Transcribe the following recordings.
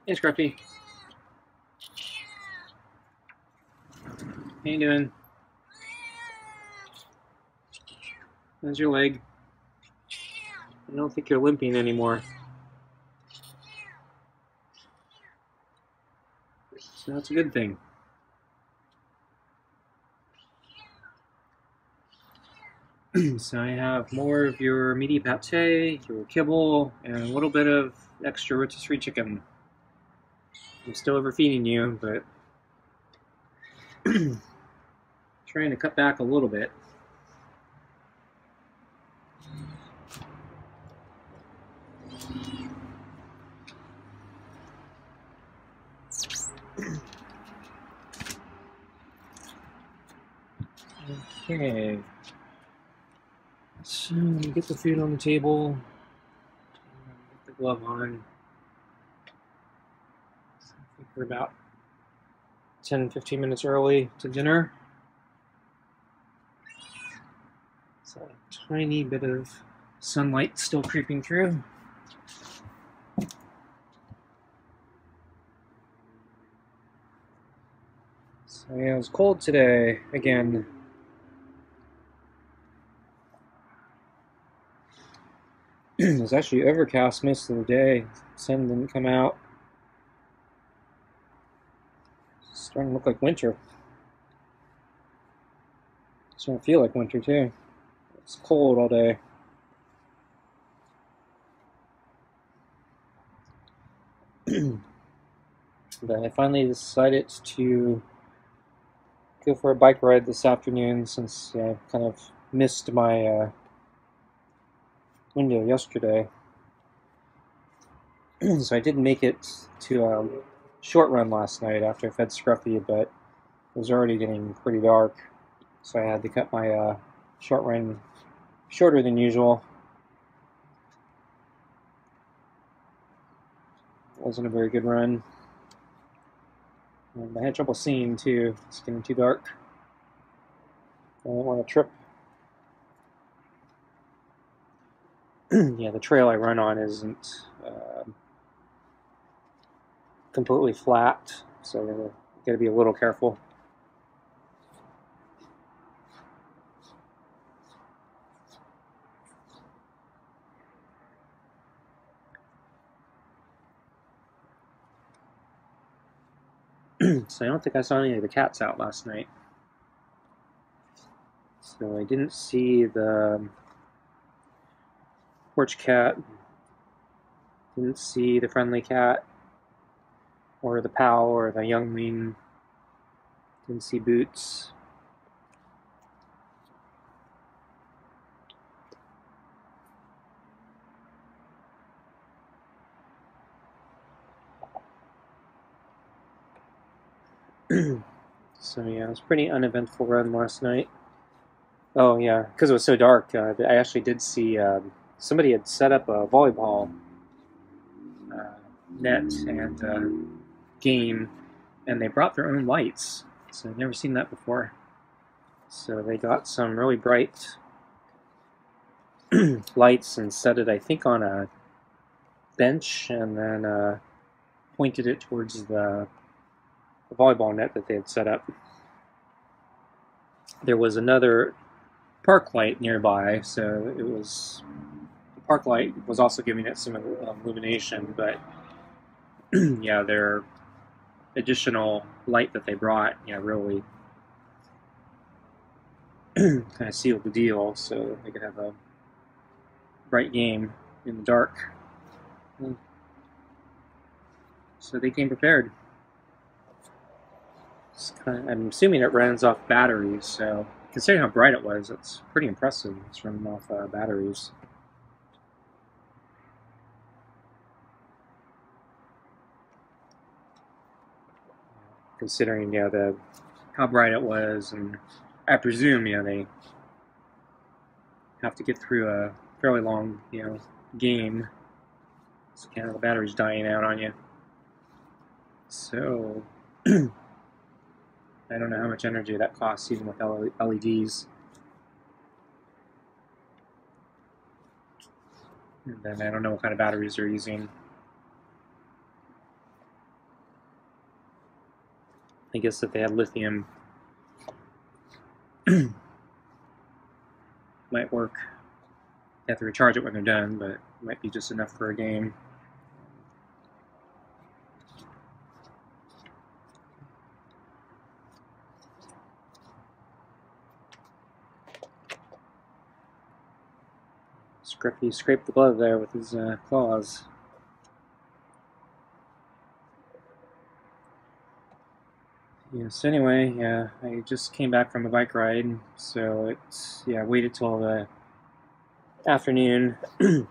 Hey, Scruffy. How you doing? How's your leg? I don't think you're limping anymore. So that's a good thing. So I have more of your meaty pate, your kibble, and a little bit of extra rotisserie chicken. I'm still overfeeding you, but trying to cut back a little bit. Okay. So get the food on the table. Get the glove on. So I think we're about 10-15 minutes early to dinner. So a tiny bit of sunlight still creeping through. So yeah, it was cold today again. It was actually overcast most of the day. Sun didn't come out. It's starting to look like winter. It's starting to feel like winter too. It's cold all day. But I finally decided to go for a bike ride this afternoon since I kind of missed my window yesterday. So I did make it to a short run last night after I fed Scruffy, but it was already getting pretty dark. So I had to cut my short run shorter than usual. It wasn't a very good run. And I had trouble seeing too. It's getting too dark. I didn't want to trip. Yeah, the trail I run on isn't completely flat, so I gotta be a little careful. So I don't think I saw any of the cats out last night. So I didn't see the porch cat, didn't see the friendly cat, or the pal, or the youngling, didn't see Boots. So yeah, it was a pretty uneventful run last night. Oh yeah, because it was so dark, I actually did see somebody had set up a volleyball net and game, and they brought their own lights. So I've never seen that before. So they got some really bright lights and set it, I think, on a bench, and then pointed it towards the volleyball net that they had set up. There was another park light nearby, so it was the park light was also giving it some illumination, but yeah, their additional light that they brought, yeah, really kind of sealed the deal, so they could have a bright game in the dark. So they came prepared. I'm assuming it runs off batteries, so considering how bright it was, it's pretty impressive. It's running off batteries. Considering, yeah, how bright it was, and I presume, yeah, they have to get through a fairly long, game. So kind of the battery's dying out on you. So I don't know how much energy that costs, even with LEDs. And then I don't know what kind of batteries they're using. I guess if they had lithium, might work. You have to recharge it when they're done, but it might be just enough for a game. Scruffy scraped the glove there with his claws. Yeah, so anyway, yeah, I just came back from a bike ride, so I waited till the afternoon. I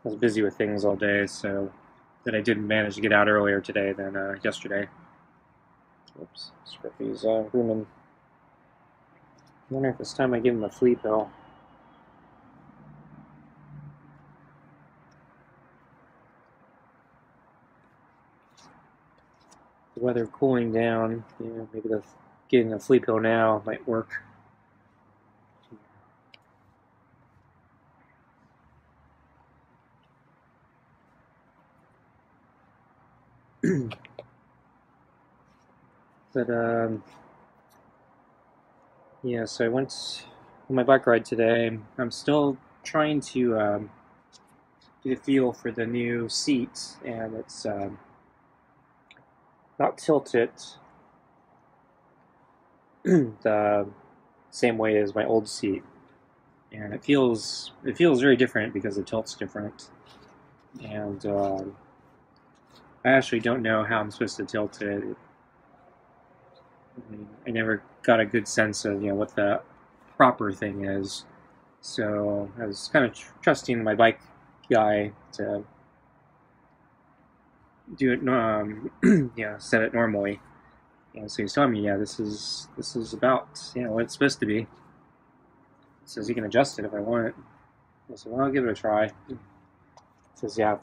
was busy with things all day, so that I didn't manage to get out earlier today than yesterday. Oops, Scruffy's grooming. I wonder if it's time I give him a flea pill. The weather cooling down, maybe getting a flea pill now might work. But yeah, so I went on my bike ride today. I'm still trying to get a feel for the new seat, and it's not tilted the same way as my old seat, and it feels very different because the tilt's different. And I actually don't know how I'm supposed to tilt it. I never got a good sense of what the proper thing is, so I was kind of trusting my bike guy to do it, set it normally. So he's telling me, this is about what it's supposed to be. He says he can adjust it if I want it. I said, well, I'll give it a try. He says, yeah,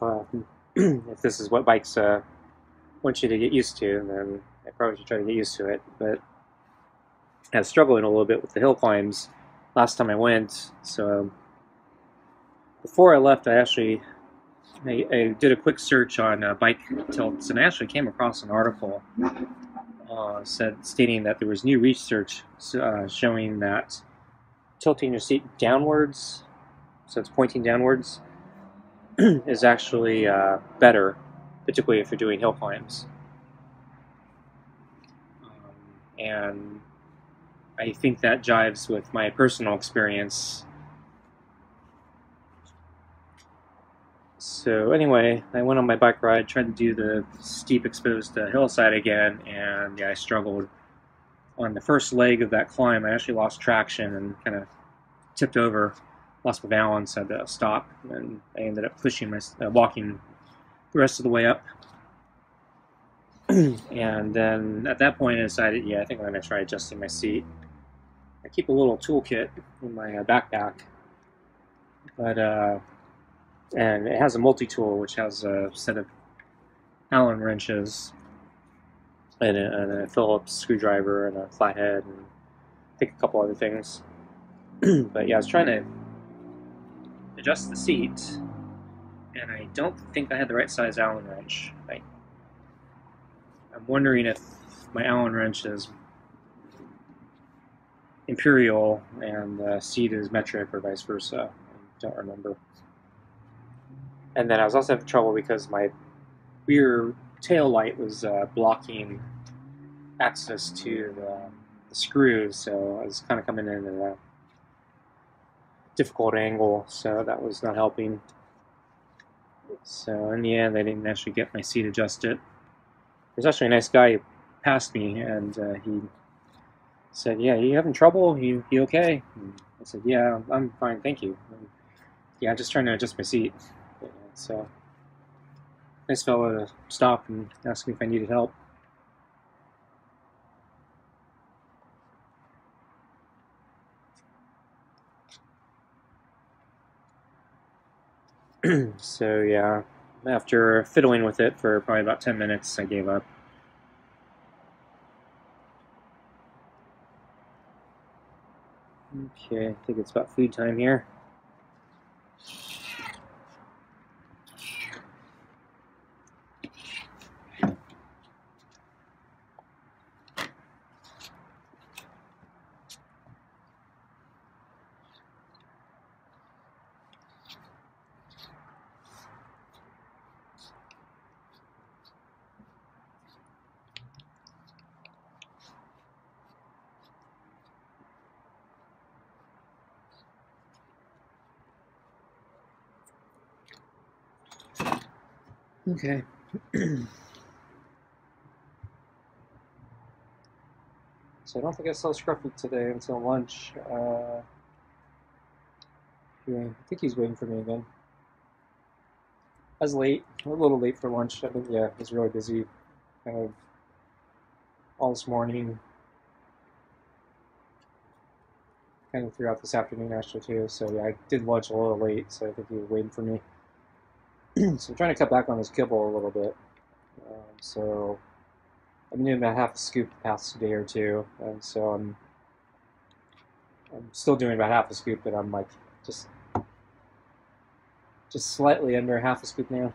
if this is what bikes want you to get used to, then I probably should try to get used to it. But I was struggling a little bit with the hill climbs last time I went, so before I left, I did a quick search on bike tilts, and I actually came across an article stating that there was new research showing that tilting your seat downwards, so it's pointing downwards, is actually better, particularly if you're doing hill climbs. And I think that jives with my personal experience. So anyway, I went on my bike ride, tried to do the steep exposed hillside again, and I struggled. On the first leg of that climb, I actually lost traction and kind of tipped over, lost my balance, had to stop, and I ended up walking the rest of the way up. And then at that point I decided, I think I'm going to try adjusting my seat. I keep a little toolkit in my backpack, but and it has a multi-tool which has a set of Allen wrenches and a Phillips screwdriver and a flathead and I think a couple other things. But yeah, I was trying to adjust the seat, and I don't think I had the right size Allen wrench. I'm wondering if my Allen wrench is imperial and the seat is metric or vice versa. I don't remember. And then I was also having trouble because my rear tail light was blocking access to the screws, so I was kind of coming in at a difficult angle, so that was not helping. So in the end, I didn't actually get my seat adjusted. There's actually a nice guy who passed me, and he said, "Yeah, you having trouble? You okay?" And I said, "Yeah, I'm fine, thank you." And, I'm just trying to adjust my seat. So nice fellow to stop and ask me if I needed help. So yeah, after fiddling with it for probably about 10 minutes, I gave up. Okay, I think it's about food time here. Okay. So I don't think I saw Scruffy today until lunch. Yeah, I think he's waiting for me again. I was late, a little late for lunch. I think, yeah, I was really busy kind of all this morning, kind of throughout this afternoon actually too. So yeah, I did lunch a little late, so I think he was waiting for me. So I'm trying to cut back on his kibble a little bit. So I've been doing about half a scoop the past day or two, and so I'm still doing about half a scoop, but I'm like just slightly under half a scoop now.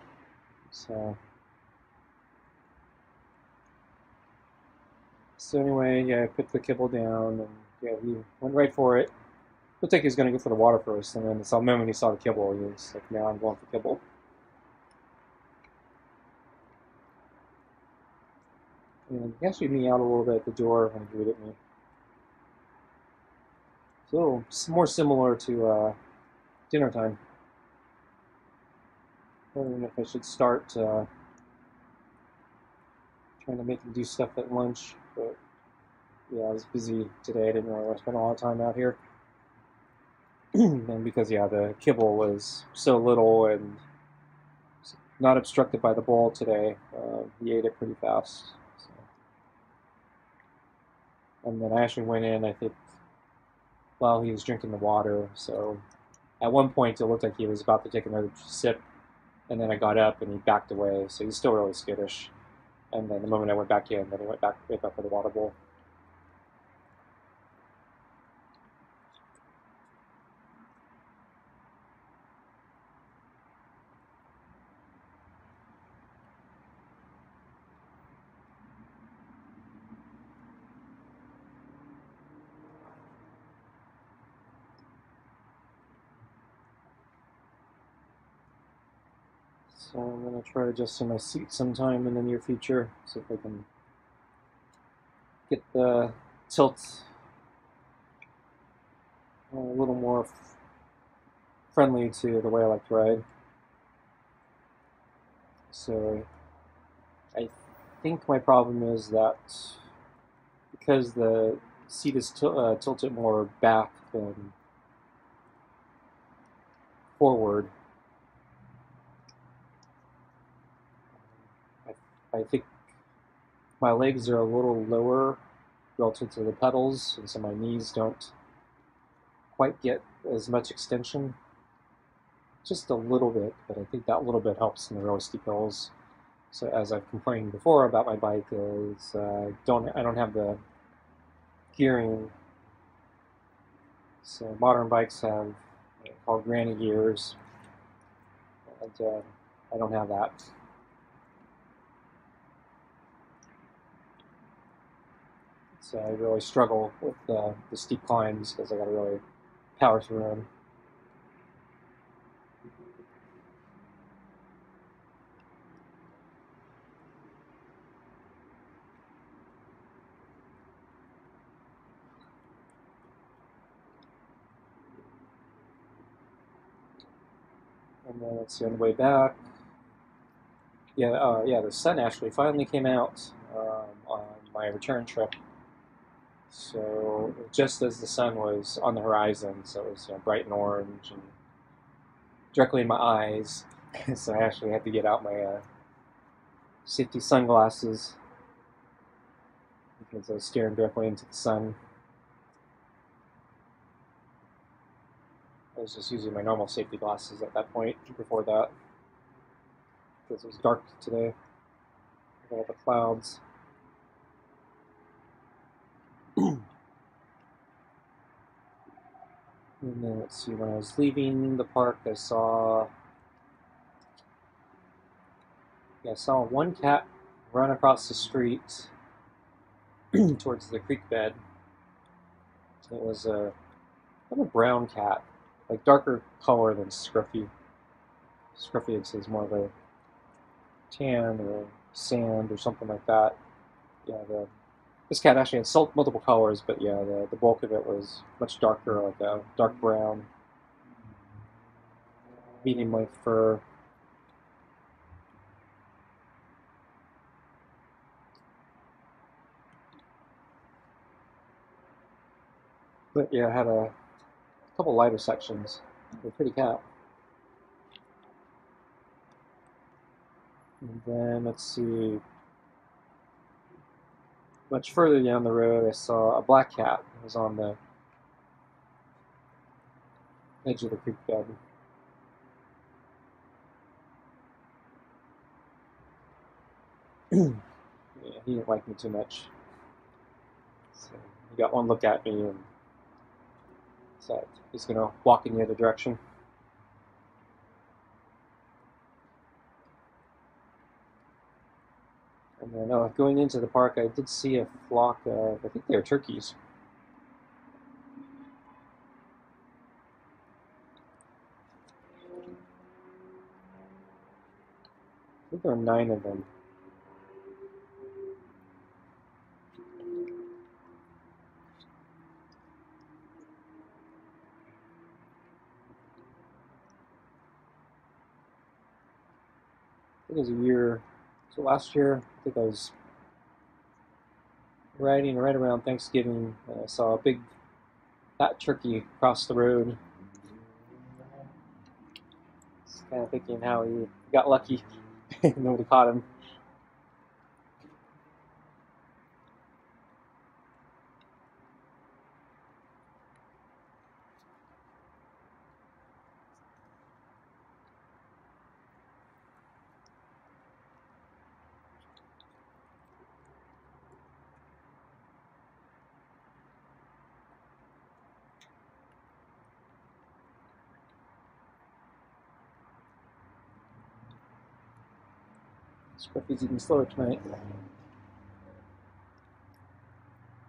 So anyway, yeah, I put the kibble down, and yeah, he went right for it. Looked like he was going to go for the water first, and then the moment he saw the kibble, he was like, "Now I'm going for kibble." And he actually me out a little bit at the door when he greeted me. So it's more similar to dinner time. Wondering if I should start trying to make him do stuff at lunch, but yeah, I was busy today. I didn't really want to spend a lot of time out here. And because, yeah, the kibble was so little and not obstructed by the bowl today, he ate it pretty fast. So. And then I actually went in, I think, while he was drinking the water. So at one point, it looked like he was about to take another sip, and then I got up and he backed away. So he's still really skittish. And then the moment I went back in, then he went back right back for the water bowl. So I'm going to try adjusting my seat sometime in the near future, see if I can get the tilt a little more friendly to the way I like to ride. So I think my problem is that because the seat is tilted more back than forward, I think my legs are a little lower relative to the pedals, and so my knees don't quite get as much extension. Just a little bit, but I think that little bit helps in the really steep hills. So as I've complained before about my bike, is I don't have the gearing. So modern bikes have called granny gears, and I don't have that. So I really struggle with the steep climbs because I got to really power through them. And then let's see, on the way back, yeah, the sun actually finally came out on my return trip. So just as the sun was on the horizon, so it was bright and orange and directly in my eyes. So I actually had to get out my safety sunglasses because I was staring directly into the sun. I was just using my normal safety glasses at that point before that because it was dark today with all the clouds. And then let's see, when I was leaving the park, I saw one cat run across the street towards the creek bed. It was a kind of brown cat, like darker color than Scruffy. Scruffy is more of a tan or sand or something like that. Yeah, this cat actually had multiple colors, but yeah, the bulk of it was much darker, like a dark brown, medium length fur. But yeah, I had a couple lighter sections. They're pretty cat. And then let's see, much further down the road, I saw a black cat. It was on the edge of the creek bed. Yeah, he didn't like me too much. So he got one look at me and said he's going to walk in the other direction. And then going into the park, I did see a flock of, I think they were turkeys. I think there were 9 of them. I think it was a year, so last year, I think I was riding right around Thanksgiving, and I saw a big fat turkey across the road. Just kind of thinking how he got lucky. Nobody caught him. Scruffy's eating slower tonight.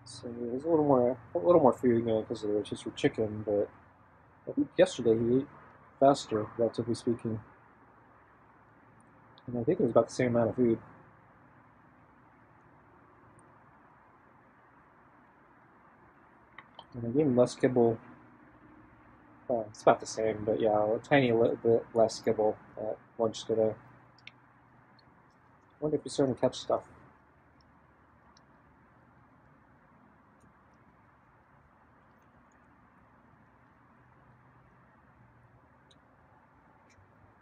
So there's a little more food because of the rotisserie chicken, but I think yesterday he ate faster, relatively speaking. And I think it was about the same amount of food. And I gave him less kibble. It's about the same, but yeah, a tiny little bit less kibble at lunch today. I wonder if he's starting to catch stuff.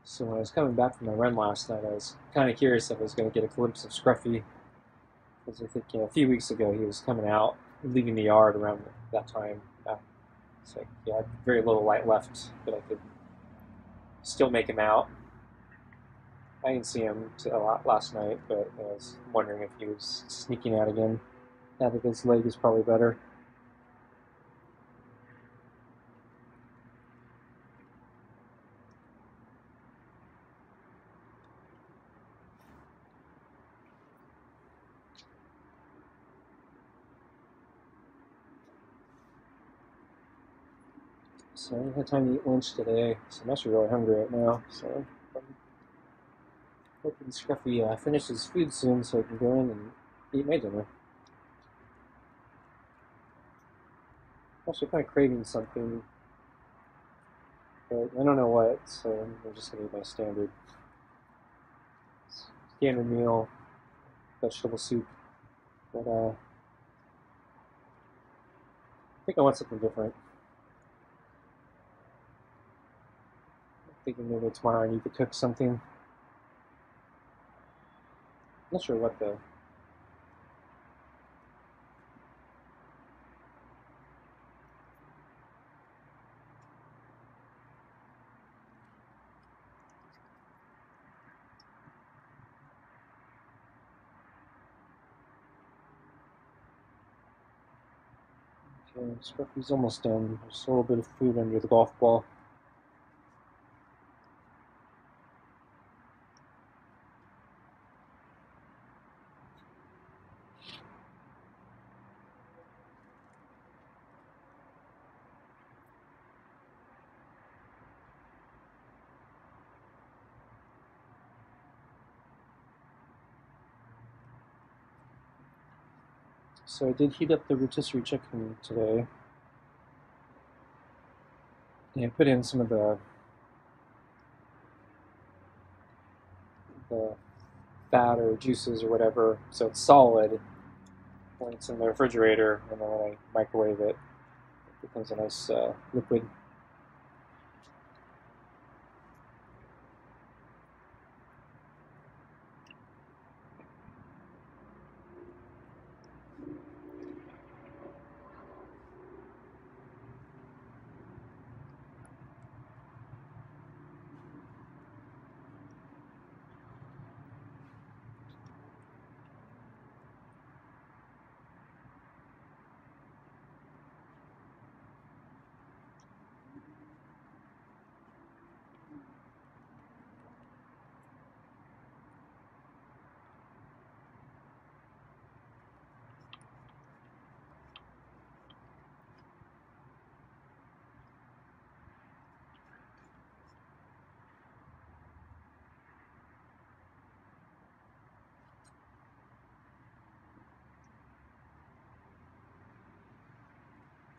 So when I was coming back from my run last night, I was kind of curious if I was going to get a glimpse of Scruffy, because I think a few weeks ago he was coming out, leaving the yard around that time. So yeah, I had very little light left, but I could still make him out. I didn't see him a lot last night, but I was wondering if he was sneaking out again. Now that his leg is probably better. So I had time to eat lunch today, so I'm actually really hungry right now. So I'm hoping Scruffy finishes his food soon so I can go in and eat my dinner. I'm actually kind of craving something, but I don't know what, so I'm just going to eat my standard meal, vegetable soup. But I think I want something different. I'm thinking maybe tomorrow I need to cook something. I'm not sure what though. Okay, Scruffy's almost done. There's a little bit of food under the golf ball. So I did heat up the rotisserie chicken today. And put in some of the fat or juices or whatever, so it's solid when it's in the refrigerator, and then when I microwave it, becomes a nice liquid.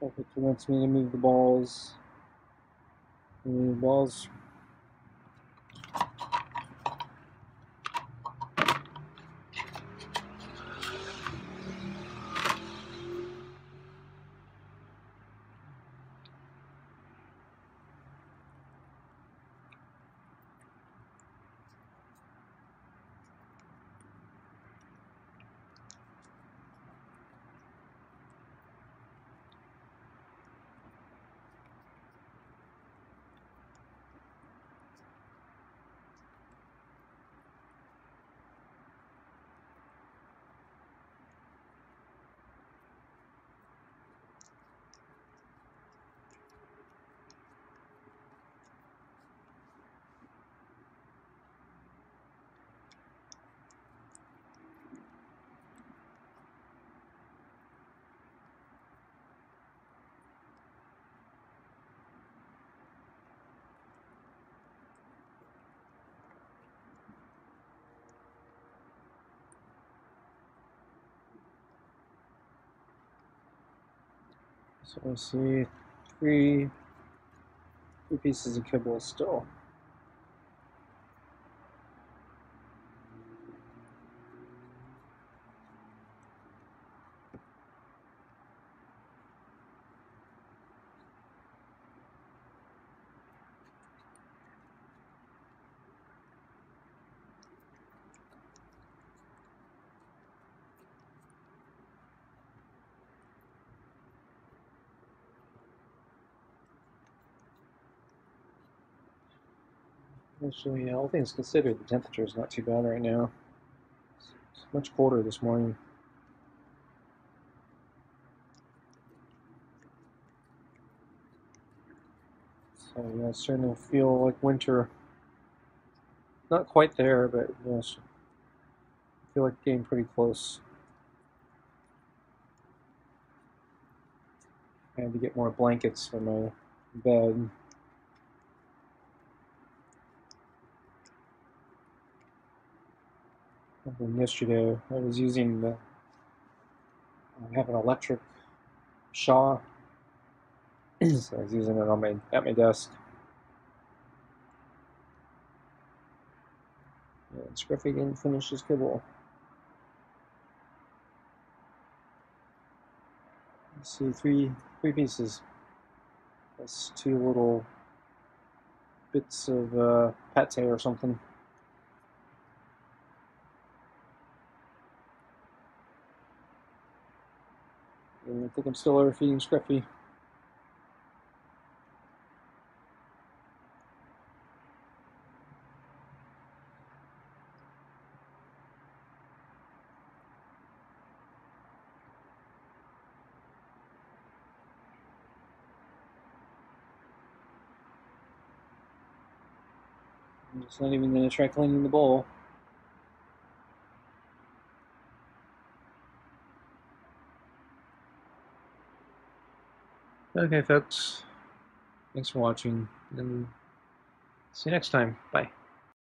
If it wants me to move the balls, move the balls. So I see three pieces of kibble still. Actually, all things considered, the temperature is not too bad right now. It's much colder this morning. So yeah, it's starting to feel like winter. Not quite there, but yes, I feel like getting pretty close. I had to get more blankets for my bed. And yesterday, I was using the. I have an electric Shaw, so I was using it on at my desk. And Scruffy didn't finish his kibble. Let's see, three pieces. That's two little bits of pate or something. And I think I'm still overfeeding Scruffy. I'm just not even going to try cleaning the bowl. Okay, folks. Thanks for watching, and see you next time. Bye.